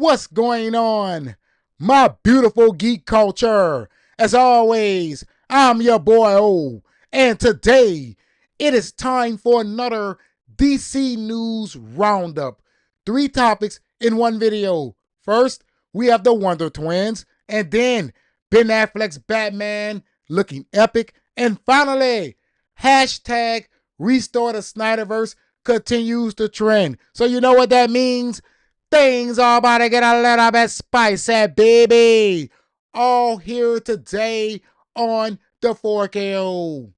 What's going on, my beautiful geek culture? As always, I'm your boy O, and today it is time for another DC News Roundup. 3 topics in one video. First, we have the Wonder Twins, and then Ben Affleck's Batman looking epic, and finally, hashtag Restore the Snyderverse continues to trend. So you know what that means? Things are about to get a little bit spicy, baby. All here today on the 4KO.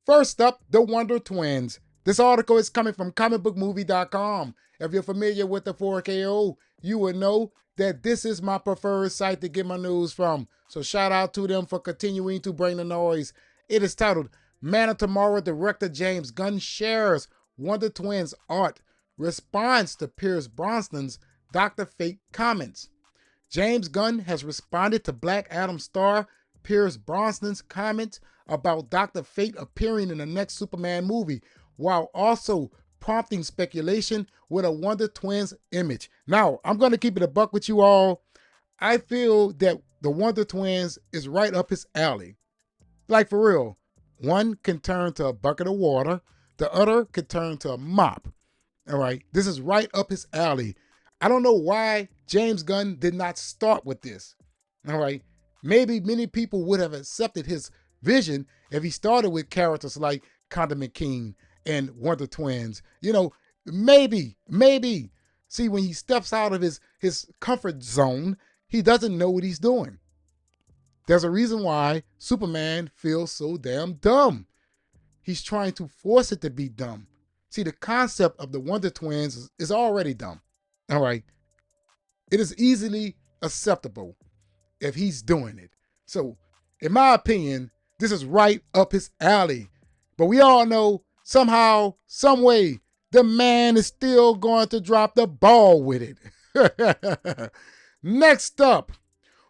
First up, the Wonder Twins. This article is coming from comicbookmovie.com. If you're familiar with the 4KO, you will know that this is my preferred site to get my news from. So shout out to them for continuing to bring the noise. It is titled, Man of Tomorrow director James Gunn shares Wonder Twins art, responds to Pierce Brosnan's Dr. Fate comments. James Gunn has responded to Black Adam star Pierce Brosnan's comments about Dr. Fate appearing in the next Superman movie, while also prompting speculation with a Wonder Twins image. Now, I'm going to keep it a buck with you all. I feel that the Wonder Twins is right up his alley. Like, for real. One can turn to a bucket of water. The other could turn to a mop. All right. This is right up his alley. I don't know why James Gunn did not start with this. All right. Maybe many people would have accepted his vision if he started with characters like Condiment King and Wonder Twins. You know, maybe. See, when he steps out of his comfort zone, he doesn't know what he's doing. There's a reason why Superman feels so damn dumb. He's trying to force it to be dumb. See, the concept of the Wonder Twins is already dumb. All right. It is easily acceptable if he's doing it. So, in my opinion, this is right up his alley. But we all know somehow, some way, the man is still going to drop the ball with it. Next up,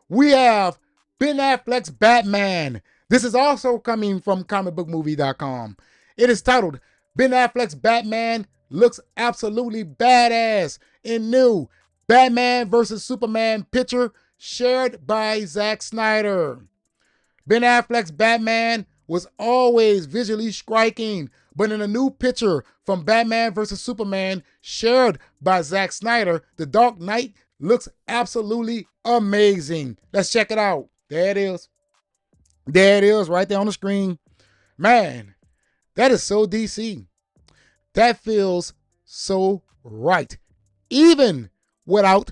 we have Ben Affleck's Batman. This is also coming from comicbookmovie.com. It is titled, Ben Affleck's Batman looks absolutely badass in new Batman vs. Superman picture shared by Zack Snyder. Ben Affleck's Batman was always visually striking, but in a new picture from Batman vs. Superman shared by Zack Snyder, The Dark Knight looks absolutely amazing. Let's check it out. There it is. There it is right there on the screen. Man, that is so DC. That feels so right. Even without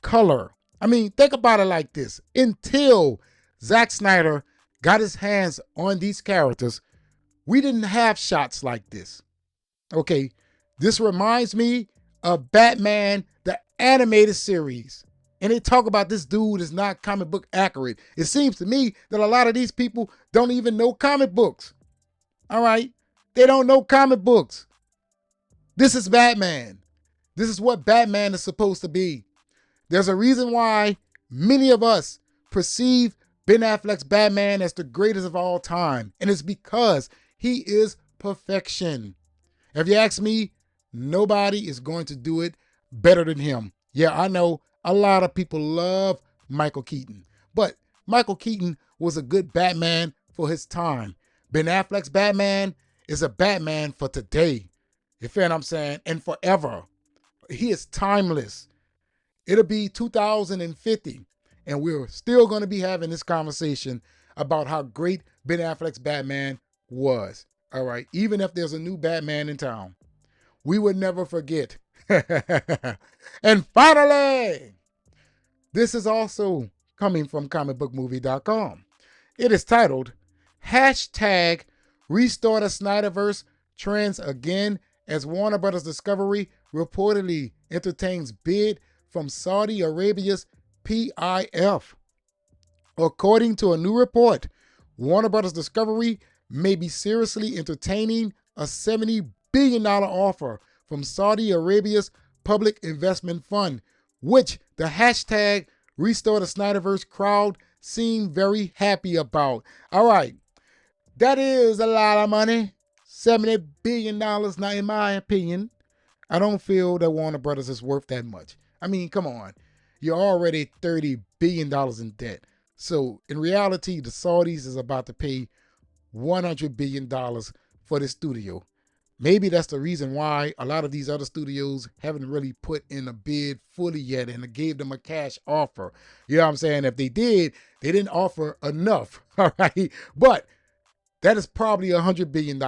color. I mean, think about it like this. Until Zack Snyder got his hands on these characters, we didn't have shots like this. Okay, this reminds me of Batman, the animated series. And they talk about this dude is not comic book accurate. It seems to me that a lot of these people don't even know comic books. All right? They don't know comic books. This is Batman. This is what Batman is supposed to be. There's a reason why many of us perceive Ben Affleck's Batman as the greatest of all time. And it's because he is perfection. If you ask me, nobody is going to do it better than him. Yeah, I know a lot of people love Michael Keaton, but Michael Keaton was a good Batman for his time. Ben Affleck's Batman is a Batman for today. You feel what I'm saying? And forever. He is timeless. It'll be 2050, and we're still going to be having this conversation about how great Ben Affleck's Batman was. All right? Even if there's a new Batman in town, we would never forget. And finally, this is also coming from comicbookmovie.com. It is titled, hashtag Restore the Snyderverse trends again as Warner Bros. Discovery reportedly entertains bid from Saudi Arabia's PIF. According to a new report, Warner Bros. Discovery may be seriously entertaining a $70 billion offer from Saudi Arabia's Public Investment Fund, which the hashtag Restore the Snyderverse crowd seem very happy about. All right, that is a lot of money. $70 billion. Now, in my opinion, I don't feel that Warner Brothers is worth that much. I mean, come on. You're already $30 billion in debt. So in reality, the Saudis is about to pay $100 billion for this studio. Maybe that's the reason why a lot of these other studios haven't really put in a bid fully yet and gave them a cash offer. You know what I'm saying? If they did, they didn't offer enough. All right. But that is probably $100 billion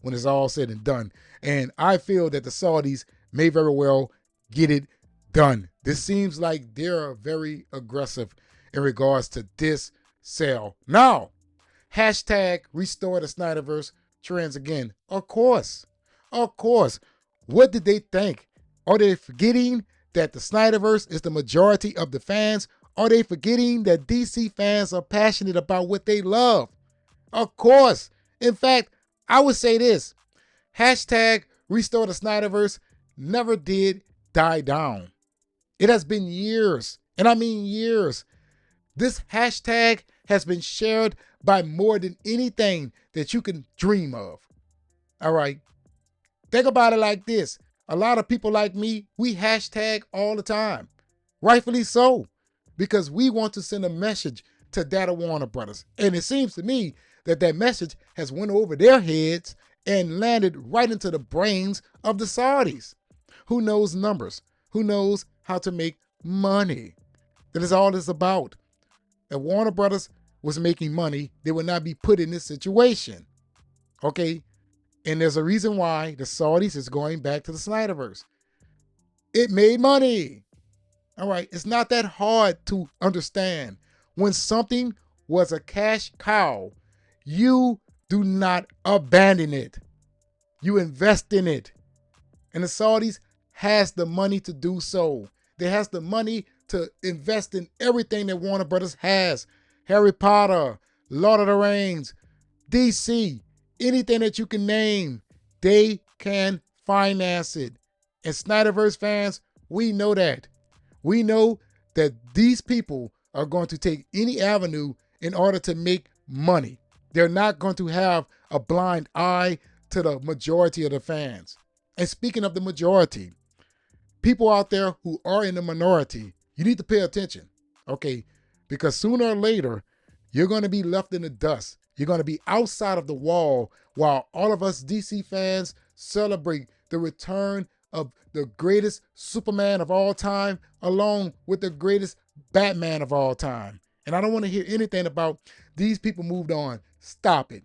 when it's all said and done. And I feel that the Saudis may very well get it done. This seems like they're very aggressive in regards to this sale. Now, hashtag restore the Snyderverse trends again. Of course. What did they think? Are they forgetting that the Snyderverse is the majority of the fans? Are they forgetting that DC fans are passionate about what they love? Of course. In fact, I would say this. Hashtag restore the Snyderverse never did die down. It has been years, and I mean years. This hashtag has been shared by more than anything that you can dream of. All right. Think about it like this. A lot of people like me, we hashtag all the time. Rightfully so. Because we want to send a message to Data Warner Brothers. And it seems to me that that message has went over their heads and landed right into the brains of the Saudis. Who knows numbers? Who knows how to make money? That is all it's about. If Warner Brothers was making money, they would not be put in this situation. Okay? And there's a reason why the Saudis is going back to the Snyderverse. It made money. All right? It's not that hard to understand. When something was a cash cow, you do not abandon it. You invest in it. And the Saudis has the money to do so. They has the money to invest in everything that Warner Brothers has. Harry Potter, Lord of the Rings, DC, anything that you can name, they can finance it. And Snyderverse fans, we know that. We know that these people are going to take any avenue in order to make money. They're not going to have a blind eye to the majority of the fans. And speaking of the majority, people out there who are in the minority, you need to pay attention, okay? Because sooner or later, you're going to be left in the dust. You're going to be outside of the wall while all of us DC fans celebrate the return of the greatest Superman of all time, along with the greatest Batman of all time. And I don't want to hear anything about these people moved on. Stop it.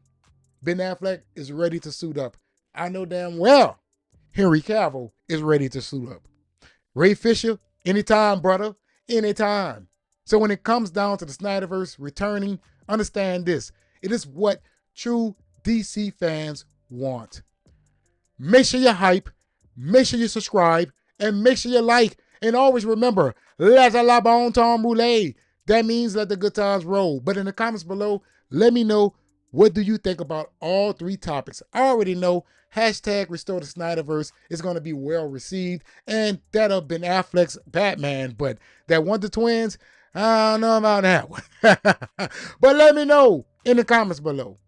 Ben Affleck is ready to suit up. I know damn well Henry Cavill is ready to suit up. Ray Fisher, anytime, brother, anytime. So when it comes down to the Snyderverse returning, understand this. It is what true DC fans want. Make sure you hype, make sure you subscribe, and make sure you like. And always remember, let la bon temps roule. That means let the good times roll. But in the comments below, let me know, what do you think about all three topics? I already know hashtag restore the Snyderverse is going to be well received. And that of Ben Affleck's Batman. But that Wonder Twins, I don't know about that one. But let me know in the comments below.